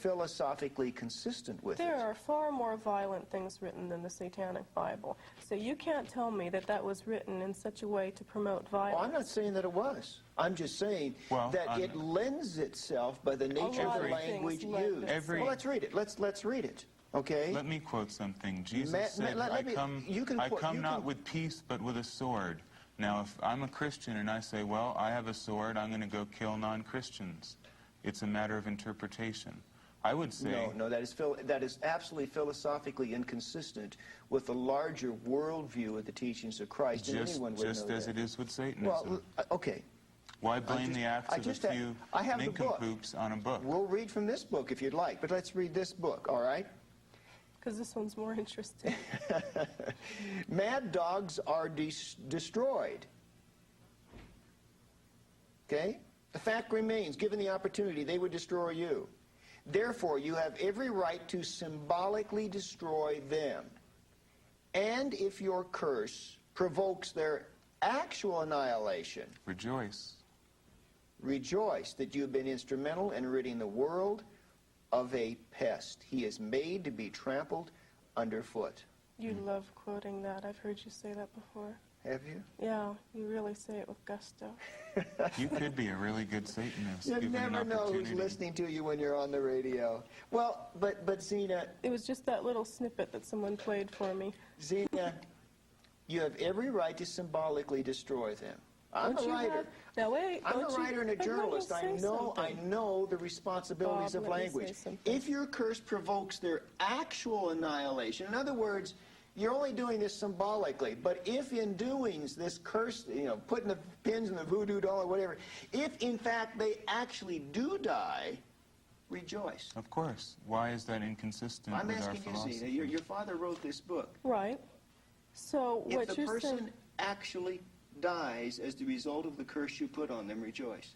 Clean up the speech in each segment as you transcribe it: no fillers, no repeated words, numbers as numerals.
philosophically consistent with There it. are far more violent things written than the Satanic Bible. So you can't tell me that that was written in such a way to promote violence. Well, I'm not saying that it was. I'm just saying that it lends itself by the nature of the language used. Well, let's read it. Let's read it. Okay? Let me quote something. Jesus said, I come not with peace, but with a sword. Now, if I'm a Christian and I say, well, I have a sword, I'm going to go kill non-Christians. It's a matter of interpretation. I would say... No, that is absolutely philosophically inconsistent with the larger worldview of the teachings of Christ. Just as it is with Satanism. Well, okay. Why blame the acts of a few nincompoops on a book? We'll read from this book if you'd like, but let's read this book, all right? Because this one's more interesting. Mad dogs are destroyed. Okay? The fact remains, given the opportunity, they would destroy you. Therefore, you have every right to symbolically destroy them. And if your curse provokes their actual annihilation, rejoice. Rejoice that you have been instrumental in ridding the world of a pest. He is made to be trampled underfoot. You love quoting that. I've heard you say that before. Have you? Yeah, you really say it with gusto. You could be a really good Satanist. You never know who's listening to you when you're on the radio. Well, but Zena... It was just that little snippet that someone played for me. Zena, you have every right to symbolically destroy them. I'm a writer. Now wait, I'm a writer and a journalist. I know the responsibilities of language. If your curse provokes their actual annihilation, in other words, you're only doing this symbolically, but if in doing this curse, putting the pins in the voodoo doll or whatever, if in fact they actually do die, rejoice. Of course. Why is that inconsistent with our philosophy? I'm asking you, Zena, your father wrote this book. Right. So what you're saying... If the person actually dies as the result of the curse you put on them, rejoice.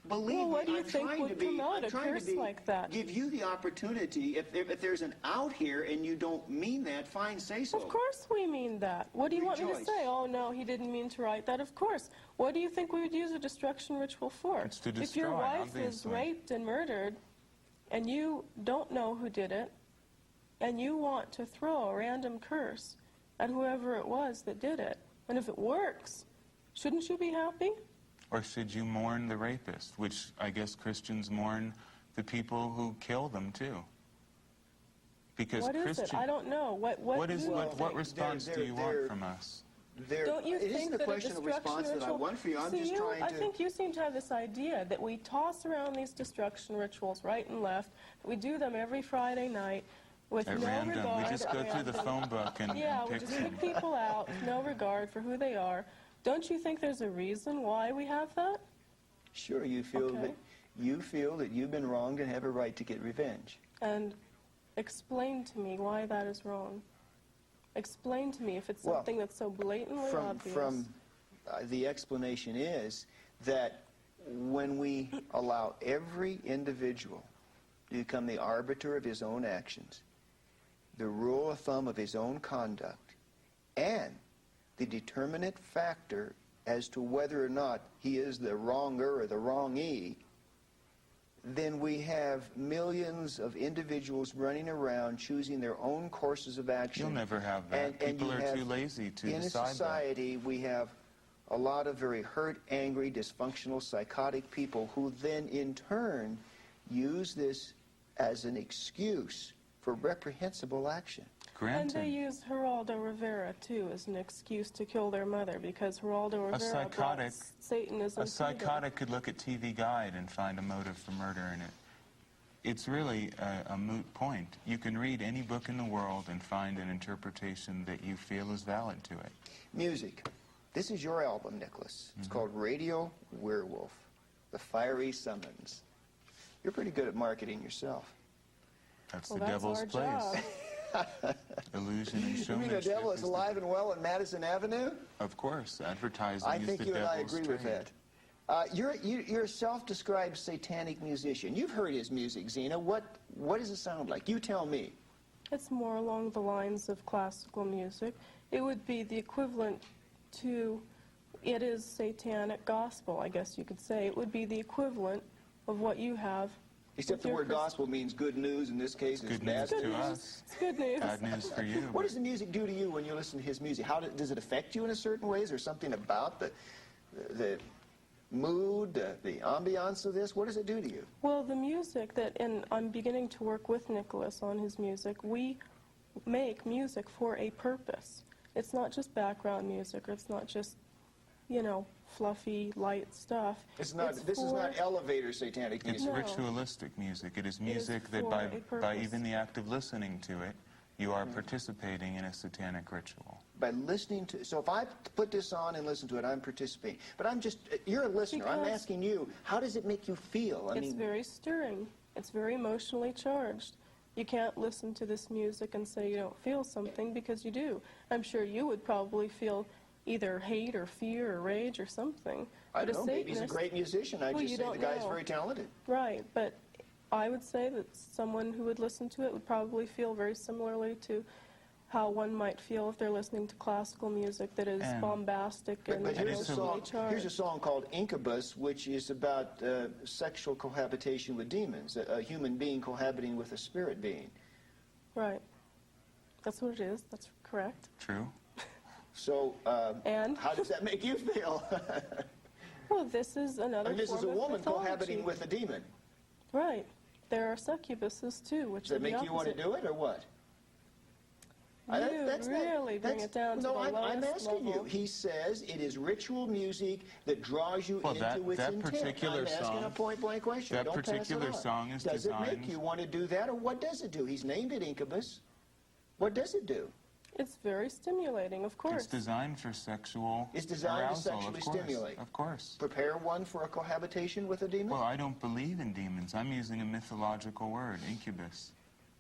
Believe me, I'm trying to give you the opportunity. If there's an out here and you don't mean that, fine, say so. Of course we mean that. What do you want me to say? Oh, no, he didn't mean to write that. Of course. What do you think we would use a destruction ritual for? It's to destroy, if your wife is raped and murdered, and you don't know who did it, and you want to throw a random curse at whoever it was that did it, and if it works, shouldn't you be happy? Or should you mourn the rapist, which I guess Christians mourn the people who kill them too? Because what is it? I don't know. What response do you want from us? Don't you think that a destruction ritual... I think you seem to have this idea that we toss around these destruction rituals right and left, that we do them every Friday night, with no regard. We just go through the phone book and we just pick people out with no regard for who they are. Don't you think there's a reason why we have that? Sure, you feel that you've been wronged and have a right to get revenge. And explain to me why that is wrong. Explain to me if it's something that's so blatantly obvious. The explanation is that when we allow every individual to become the arbiter of his own actions, the rule of thumb of his own conduct, and the determinate factor as to whether or not he is the wronger or the wrongee, then we have millions of individuals running around choosing their own courses of action. You'll never have that. People are too lazy to decide that. In a society, we have a lot of very hurt, angry, dysfunctional, psychotic people who then, in turn, use this as an excuse for reprehensible action. Granted. And they use Geraldo Rivera, too, as an excuse to kill their mother, because Geraldo Rivera brought Satanism. A psychotic could look at TV Guide and find a motive for murder in it. It's really a moot point. You can read any book in the world and find an interpretation that you feel is valid to it. Music. This is your album, Nicholas. It's called Radio Werewolf, The Fiery Summons. You're pretty good at marketing yourself. That's the devil's place. Illusion and showmanship. You mean the devil is alive and well in Madison Avenue? Of course. Advertising is the devil's trade. I think you and I agree with that. You're a self-described satanic musician. You've heard his music, Zena. What does it sound like? You tell me. It's more along the lines of classical music. It would be the equivalent to, it is satanic gospel, I guess you could say. It would be the equivalent of what you have. Except the word gospel means good news. In this case, it's good bad news news. to us. It's good news. Bad news for you. What does the music do to you when you listen to his music? Does it affect you in a certain way? Is there something about the mood, the ambiance of this? What does it do to you? Well, the music and I'm beginning to work with Nicholas on his music. We make music for a purpose. It's not just background music, or it's not just, you know, fluffy, light stuff. This is not elevator satanic music. It's ritualistic music. It is music that by even the act of listening to it, you are participating in a satanic ritual. By listening to, so if I put this on and listen to it, I'm participating. But you're a listener. I'm asking you, how does it make you feel? It's very stirring. It's very emotionally charged. You can't listen to this music and say you don't feel something, because you do. I'm sure you would probably feel either hate or fear or rage or something. I don't know, maybe he's a great musician. I just say the guy's very talented. Right, but I would say that someone who would listen to it would probably feel very similarly to how one might feel if they're listening to classical music that is bombastic and emotionally charged. Here's a song called Incubus, which is about sexual cohabitation with demons, a human being cohabiting with a spirit being. Right. That's what it is. That's correct. True. So, and how does that make you feel? Well, this is another this is a woman mythology. cohabiting with a demon. Right. There are succubuses, too, which does that make you want to do it, or what? You really bring it down to the lowest level. I'm asking you. He says it is ritual music that draws you into its intent. Particular I'm asking a point-blank question. That Don't particular pass it on. song is Does designed... it make you want to do that, or what does it do? He's named it Incubus. What does it do? It's very stimulating, of course. It's designed for sexual It's designed arousal, to sexually stimulate. Of course. Prepare one for a cohabitation with a demon? Well, I don't believe in demons. I'm using a mythological word, incubus.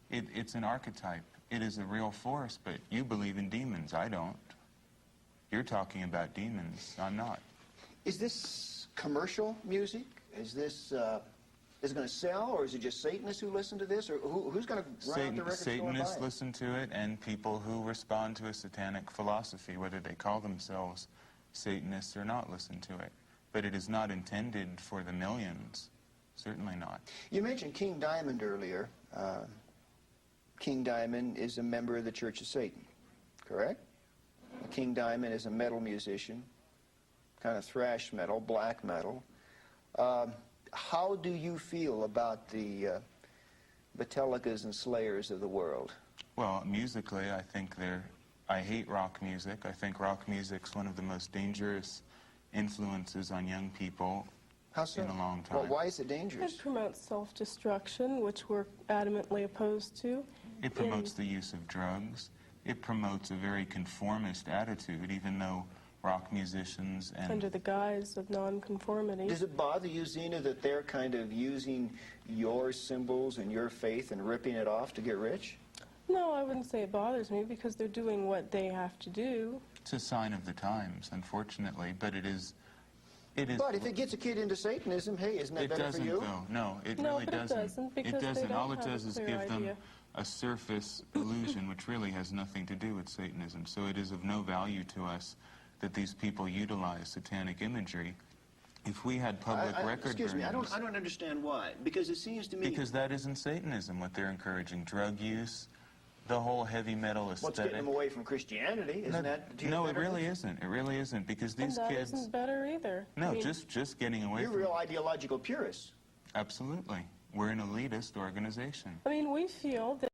It's an archetype. It is a real force, but you believe in demons. I don't. You're talking about demons. I'm not. Is this commercial music? Is this... is it going to sell, or is it just Satanists who listen to this, or who's going to run out the record store and buy it? Satanists listen to it, and people who respond to a satanic philosophy, whether they call themselves Satanists or not, listen to it. But it is not intended for the millions. Certainly not. You mentioned King Diamond earlier. King Diamond is a member of the Church of Satan, correct? King Diamond is a metal musician, kind of thrash metal, black metal. How do you feel about the Metallicas and Slayers of the world? Well, musically, I think I hate rock music. I think rock music's one of the most dangerous influences on young people in a long time. Well, why is it dangerous? It promotes self-destruction, which we're adamantly opposed to. It promotes the use of drugs. It promotes a very conformist attitude, even though rock musicians and... Under the guise of nonconformity. Does it bother you, Zena, that they're kind of using your symbols and your faith and ripping it off to get rich? No, I wouldn't say it bothers me, because they're doing what they have to do. It's a sign of the times, unfortunately, but it is... But if it gets a kid into Satanism, hey, isn't that better for you? It doesn't, though. No, it really doesn't. It doesn't, because it doesn't. they don't All it have does a is clear give them idea. a surface illusion, which really has nothing to do with Satanism. So it is of no value to us that these people utilize satanic imagery. If we had public record excuse me, I burnings... don't understand why. Because it seems to me... Because that isn't Satanism, what they're encouraging. Drug use, the whole heavy metal aesthetic. What's getting them away from Christianity? Isn't that... No, it really isn't. It really isn't, because these and that kids... isn't better either. No, I mean, just getting away from... You're real ideological purists. Absolutely. We're an elitist organization. I mean, we feel that